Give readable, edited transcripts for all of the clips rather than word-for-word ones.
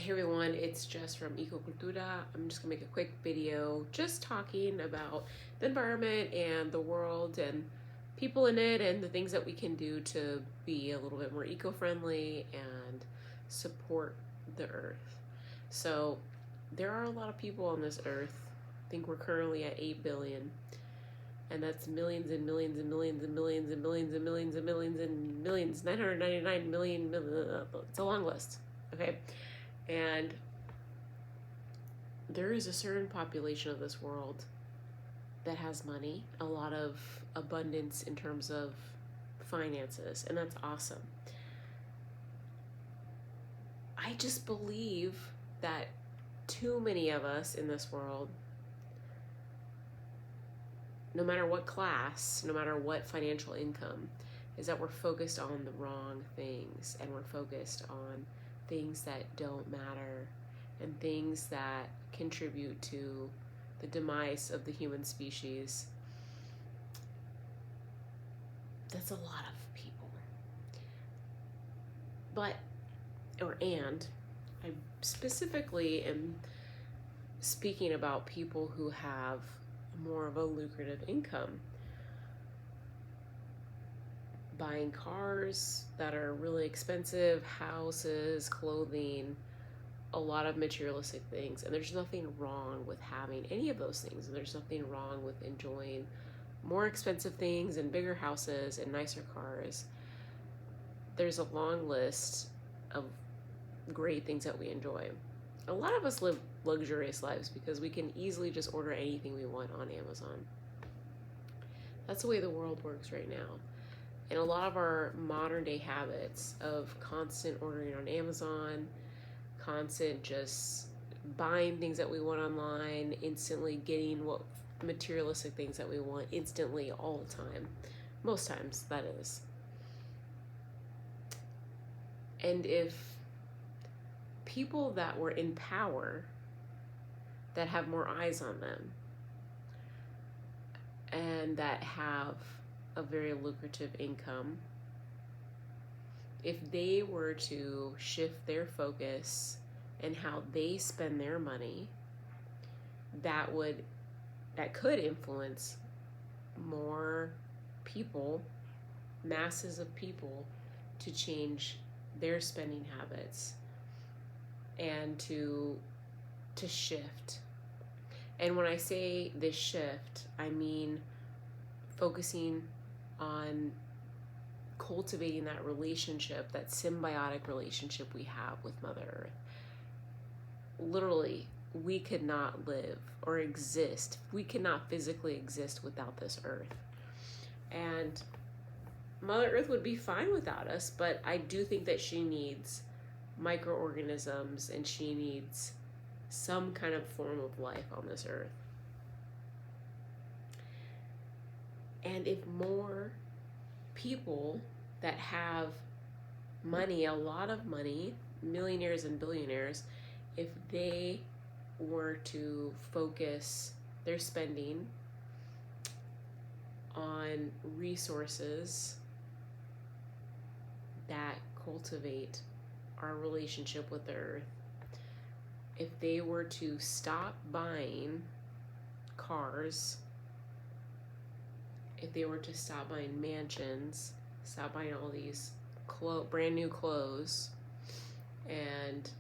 Hey everyone, it's Jess from Ecocultura. I'm just gonna make a quick video just talking about the environment and the world and people in it and the things that we can do to be a little bit more eco-friendly and support the earth. So there are a lot of people on this earth. I think we're currently at 8 billion, and that's millions and millions and millions and millions and millions and millions and millions and millions, 999 million, it's a long list, okay? And there is a certain population of this world that has money, a lot of abundance in terms of finances, and that's awesome. I just believe that too many of us in this world, no matter what class, no matter what financial income, is that we're focused on the wrong things, and we're focused on things that don't matter and things that contribute to the demise of the human species. That's a lot of people. I specifically am speaking about people who have more of a lucrative income. Buying cars that are really expensive, houses, clothing, a lot of materialistic things. And there's nothing wrong with having any of those things. And there's nothing wrong with enjoying more expensive things and bigger houses and nicer cars. There's a long list of great things that we enjoy. A lot of us live luxurious lives because we can easily just order anything we want on Amazon. That's the way the world works right now. And a lot of our modern day habits of constant ordering on Amazon, constant just buying things that we want online, instantly getting what materialistic things that we want instantly all the time. Most times, that is. And if people that were in power, that have more eyes on them, and that have a very lucrative income, if they were to shift their focus and how they spend their money, that could influence more people, masses of people, to change their spending habits and to shift. And when I say this shift, I mean focusing on cultivating that relationship, that symbiotic relationship we have with Mother Earth. Literally, we could not live or exist. We cannot physically exist without this earth. And Mother Earth would be fine without us, but I do think that she needs microorganisms and she needs some kind of form of life on this earth. And if more people that have money, a lot of money, millionaires and billionaires, if they were to focus their spending on resources that cultivate our relationship with the earth, if they were to stop buying cars, if they were to stop buying mansions, stop buying all these brand new clothes, and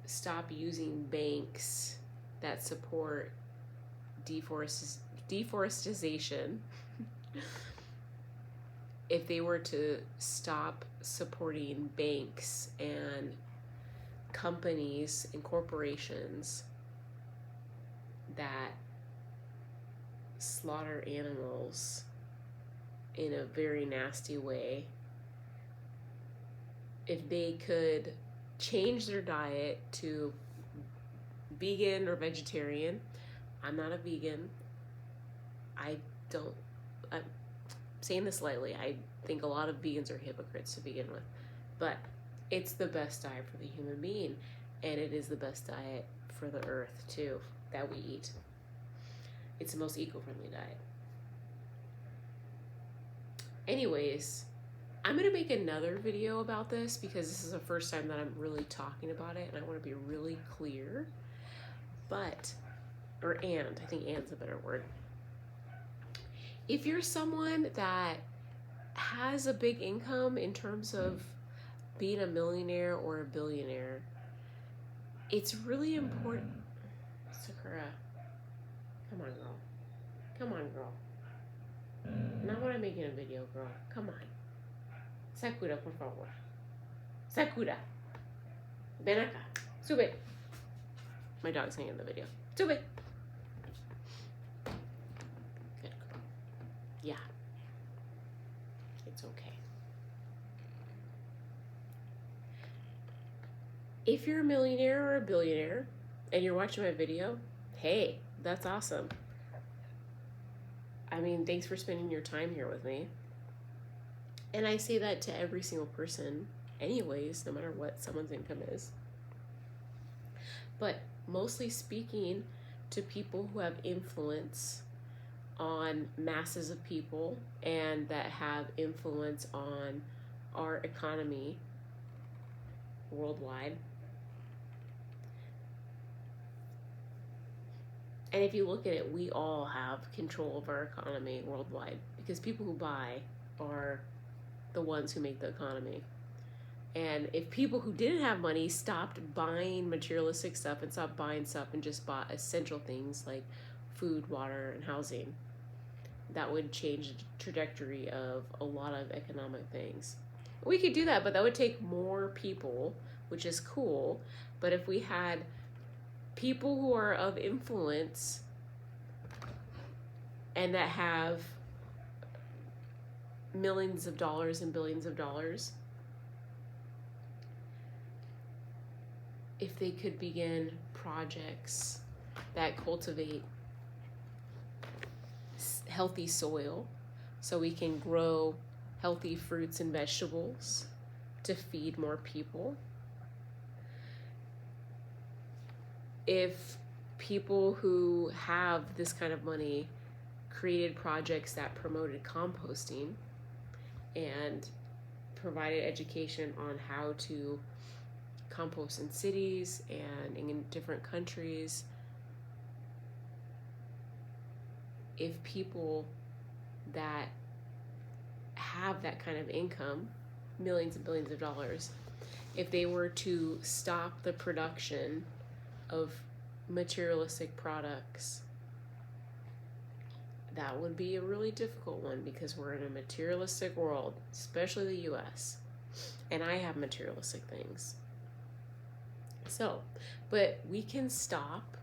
stop using banks that support deforestation, if they were to stop supporting banks and companies and corporations that slaughter animals in a very nasty way, if they could change their diet to vegan or vegetarian. I'm not a vegan. I'm saying this lightly. I think a lot of vegans are hypocrites to begin with, but it's the best diet for the human being, and it is the best diet for the earth too that we eat. It's the most eco-friendly diet. Anyways, I'm going to make another video about this because this is the first time that I'm really talking about it, and I want to be really clear. But, I think and's a better word. If you're someone that has a big income in terms of being a millionaire or a billionaire, it's really important. Sakura, come on, girl. Come on, girl. Not when I'm making a video, girl. Come on. Sakura, por favor. Sakura. Ven acá. Sube. My dog's hanging in the video. Sube. Good girl. Yeah. It's okay. If you're a millionaire or a billionaire and you're watching my video, hey, that's awesome. I mean, thanks for spending your time here with me. And I say that to every single person anyways, no matter what someone's income is. But mostly speaking to people who have influence on masses of people and that have influence on our economy worldwide. And if you look at it, we all have control of our economy worldwide because people who buy are the ones who make the economy. And if people who didn't have money stopped buying materialistic stuff and stopped buying stuff and just bought essential things like food, water, and housing, that would change the trajectory of a lot of economic things. We could do that, but that would take more people, which is cool. But if we had people who are of influence and that have millions of dollars and billions of dollars, if they could begin projects that cultivate healthy soil so we can grow healthy fruits and vegetables to feed more people. If people who have this kind of money created projects that promoted composting and provided education on how to compost in cities and in different countries, if people that have that kind of income, millions and billions of dollars, if they were to stop the production of materialistic products, that would be a really difficult one because we're in a materialistic world, especially the US, and I have materialistic things. So, but we can stop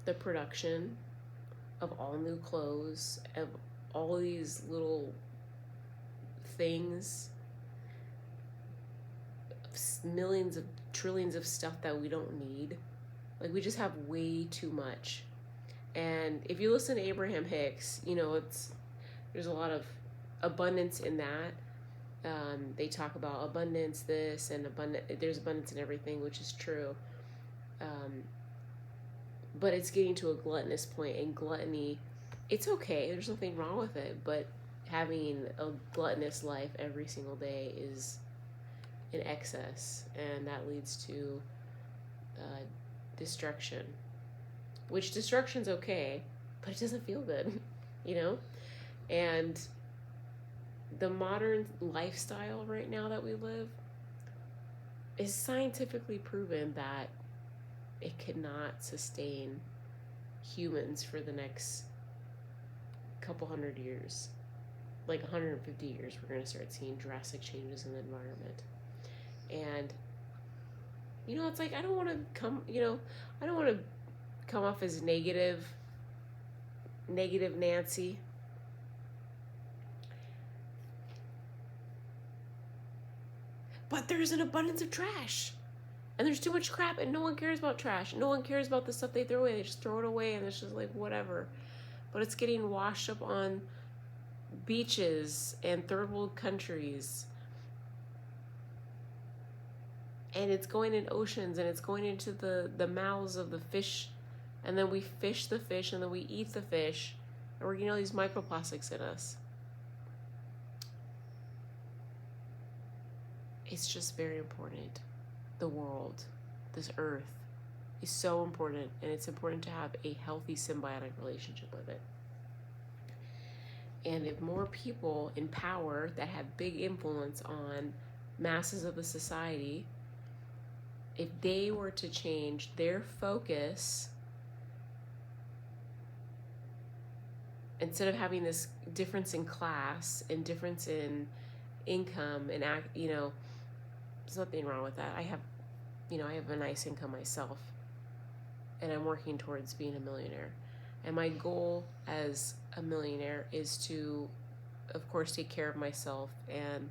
the production of all new clothes, of all these little things, millions of trillions of stuff that we don't need. Like, we just have way too much. And if you listen to Abraham Hicks, you know, there's a lot of abundance in that. They talk about abundance, this, and there's abundance in everything, which is true. But it's getting to a gluttonous point, and gluttony, it's okay. There's nothing wrong with it, but having a gluttonous life every single day is in excess, and that leads to destruction. Which destruction's okay, but it doesn't feel good, you know? And the modern lifestyle right now that we live is scientifically proven that it cannot sustain humans for the next couple hundred years. Like 150 years, we're going to start seeing drastic changes in the environment. And, you know, it's like, I don't want to come off as negative Nancy. But there's an abundance of trash. And there's too much crap, and no one cares about trash. No one cares about the stuff they throw away. They just throw it away, and it's just like, whatever. But it's getting washed up on beaches and third world countries. And it's going in oceans, and it's going into the mouths of the fish. And then we fish the fish, and then we eat the fish. And we're getting all these microplastics in us. it's just very important. The world, this earth, is so important, and it's important to have a healthy symbiotic relationship with it. And if more people in power that have big influence on masses of the society, if they were to change their focus, instead of having this difference in class and difference in income and there's nothing wrong with that. I have a nice income myself, and I'm working towards being a millionaire. And my goal as a millionaire is to, of course, take care of myself and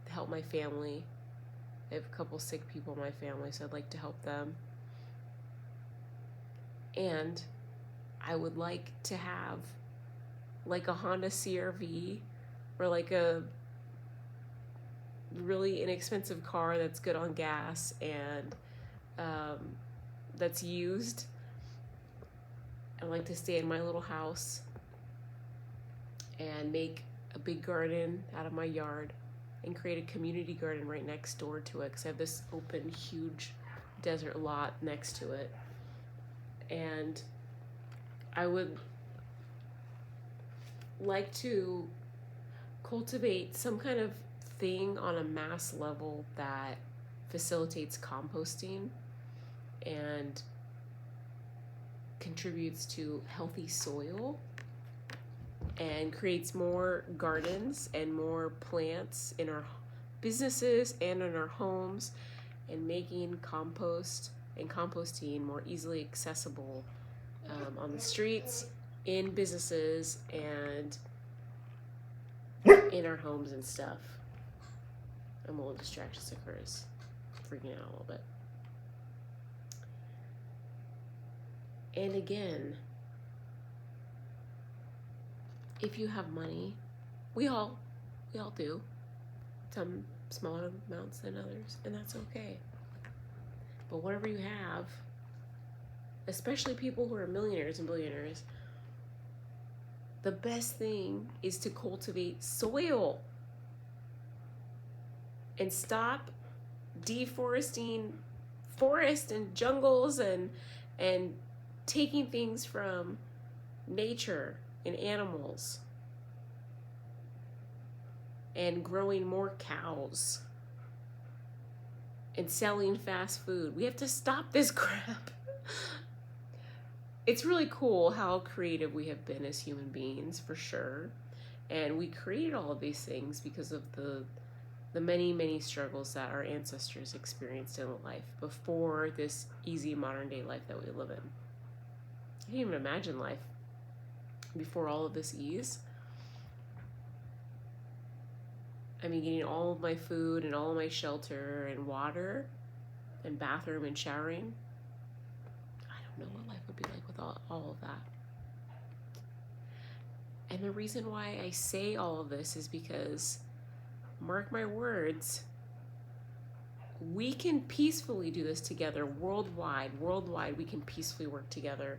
help my family. I have a couple sick people in my family, so I'd like to help them. And I would like to have like a Honda CR-V or like a really inexpensive car that's good on gas and that's used. I like to stay in my little house and make a big garden out of my yard and create a community garden right next door to it, because I have this open, huge desert lot next to it. And I would like to cultivate some kind of thing on a mass level that facilitates composting and contributes to healthy soil and creates more gardens and more plants in our businesses and in our homes, and making compost and composting more easily accessible on the streets, in businesses, and in our homes and stuff. I'm a little distracted, Sakura's freaking out a little bit. And again, if you have money, we all do, some smaller amounts than others, and that's okay. But whatever you have, especially people who are millionaires and billionaires, the best thing is to cultivate soil and stop deforesting forests and jungles and taking things from nature and animals and growing more cows and selling fast food. We have to stop this crap. It's really cool how creative we have been as human beings, for sure. And we created all of these things because of the many, many struggles that our ancestors experienced in life before this easy modern day life that we live in. I can't even imagine life before all of this ease. I mean, getting all of my food and all of my shelter and water and bathroom and showering. I don't know what life would be like with all of that. And the reason why I say all of this is because, mark my words, we can peacefully do this together worldwide. Worldwide, we can peacefully work together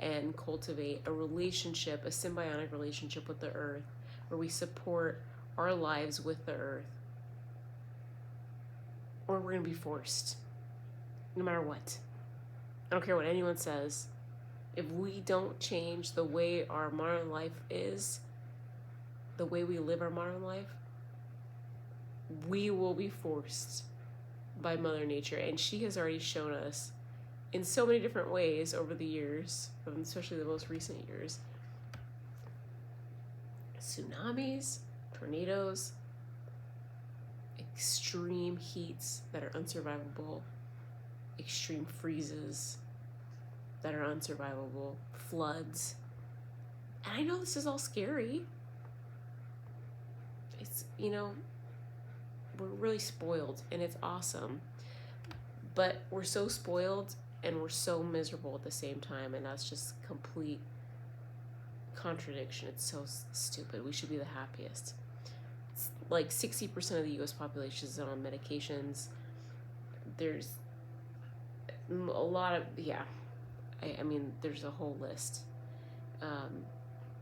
and cultivate a relationship, a symbiotic relationship with the earth, where we support our lives with the earth. Or we're going to be forced, no matter what. I don't care what anyone says. If we don't change the way our modern life is, the way we live our modern life, we will be forced by Mother Nature. And she has already shown us in so many different ways over the years, especially the most recent years. Tsunamis, tornadoes, extreme heats that are unsurvivable, extreme freezes that are unsurvivable, floods. And I know this is all scary. It's, we're really spoiled, and it's awesome. But we're so spoiled and we're so miserable at the same time, and that's just complete contradiction. It's so stupid. We should be the happiest. It's like 60% of the U.S. population is on medications. There's a lot of, I mean, there's a whole list.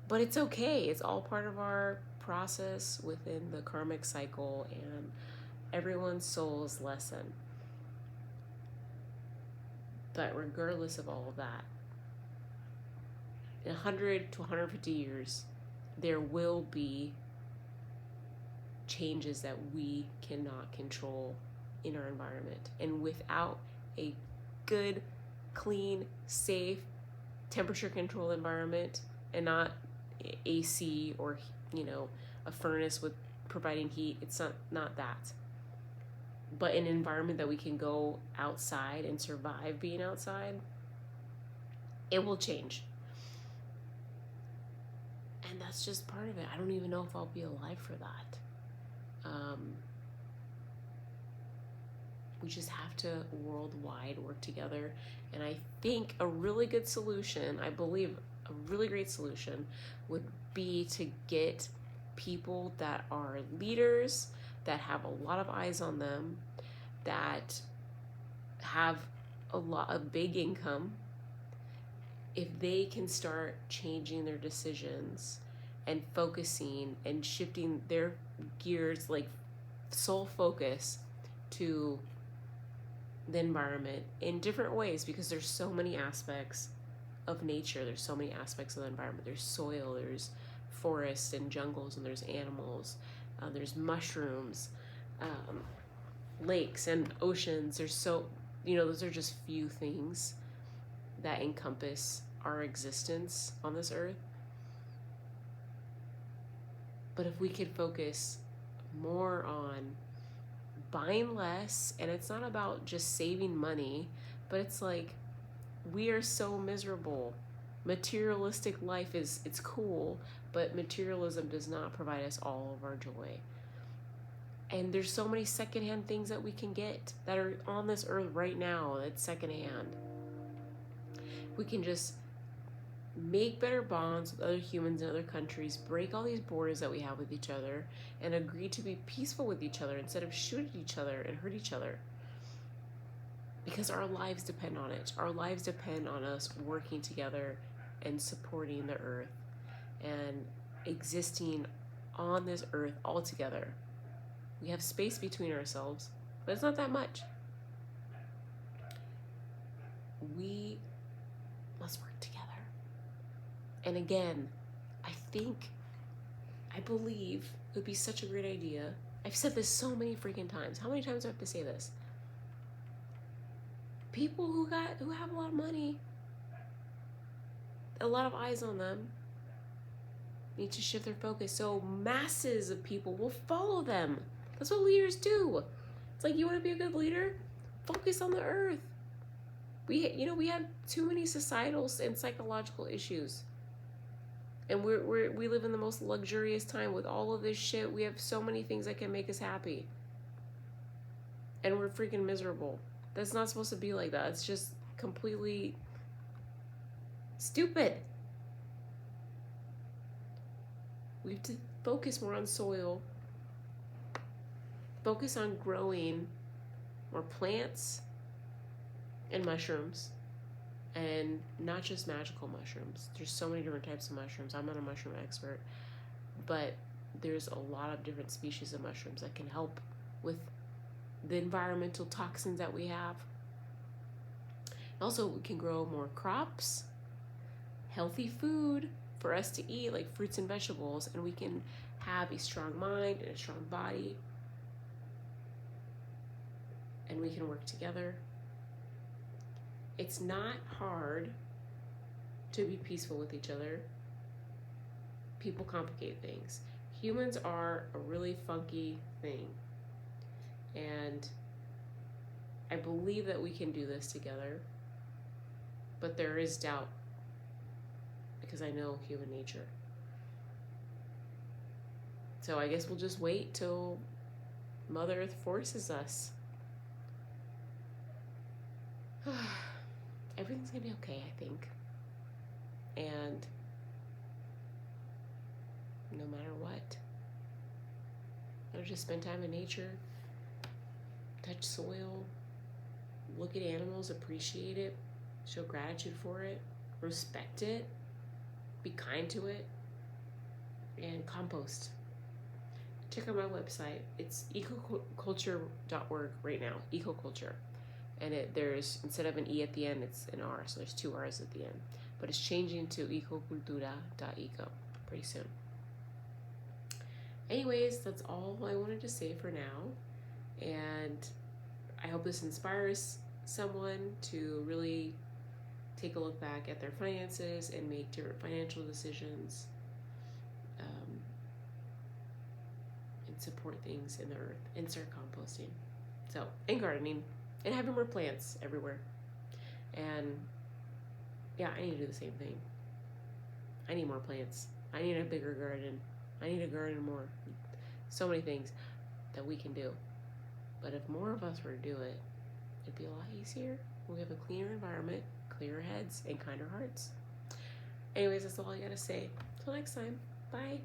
But it's okay. It's all part of our process within the karmic cycle and everyone's soul's lesson. But regardless of all of that, in 100 to 150 years, there will be changes that we cannot control in our environment. And without a good, clean, safe, temperature controlled environment, and not AC or, a furnace with providing heat, it's not that. But an environment that we can go outside and survive being outside, it will change. And that's just part of it. I don't even know if I'll be alive for that. We just have to worldwide work together. And I think a really good solution, I believe a really great solution, would be to get people that are leaders, that have a lot of eyes on them, that have a big income. If they can start changing their decisions and focusing and shifting their gears, like sole focus to the environment in different ways, because there's so many aspects of nature, there's so many aspects of the environment. There's soil, there's forests and jungles, and there's animals, there's mushrooms, lakes and oceans. There's those are just few things that encompass our existence on this earth. But if we could focus more on buying less, and it's not about just saving money, but it's like, we are so miserable. Materialistic life it's cool, but materialism does not provide us all of our joy. And there's so many secondhand things that we can get that are on this earth right now that's secondhand. We can just make better bonds with other humans in other countries, break all these borders that we have with each other, and agree to be peaceful with each other instead of shoot at each other and hurt each other. Because our lives depend on it. Our lives depend on us working together and supporting the earth and existing on this earth all together. We have space between ourselves, but it's not that much. We must work together. And again, I believe it would be such a great idea. I've said this so many freaking times. How many times do I have to say this? People who have a lot of money, a lot of eyes on them, need to shift their focus so masses of people will follow them. That's what leaders do. It's like, you want to be a good leader? Focus on the earth. We have too many societal and psychological issues. And we live in the most luxurious time with all of this shit. We have so many things that can make us happy. And we're freaking miserable. That's not supposed to be like that. It's just completely stupid. We have to focus more on soil. Focus on growing more plants and mushrooms. And not just magical mushrooms. There's so many different types of mushrooms. I'm not a mushroom expert, but there's a lot of different species of mushrooms that can help with the environmental toxins that we have. Also, we can grow more crops, healthy food for us to eat, like fruits and vegetables, and we can have a strong mind and a strong body, and we can work together. It's not hard to be peaceful with each other. People complicate things. Humans are a really funky thing. And I believe that we can do this together. But there is doubt, because I know human nature. So I guess we'll just wait till Mother Earth forces us. Everything's gonna be okay, I think. And no matter what, I'll just spend time in nature, touch soil, look at animals, appreciate it, show gratitude for it, respect it, be kind to it, and compost. check out my website. It's ecoculture.org right now. Ecoculture. And there's, instead of an E at the end, it's an R. So there's 2 R's at the end. But it's changing to ecocultura.eco pretty soon. Anyways, that's all I wanted to say for now. And I hope this inspires someone to really take a look back at their finances and make different financial decisions, and support things in the earth and start composting. So, and gardening and having more plants everywhere. And yeah, I need to do the same thing. I need more plants. I need a bigger garden. I need to garden more. So many things that we can do. But if more of us were to do it, it'd be a lot easier. We have a cleaner environment, clearer heads, and kinder hearts. Anyways, that's all I gotta say. Till next time. Bye.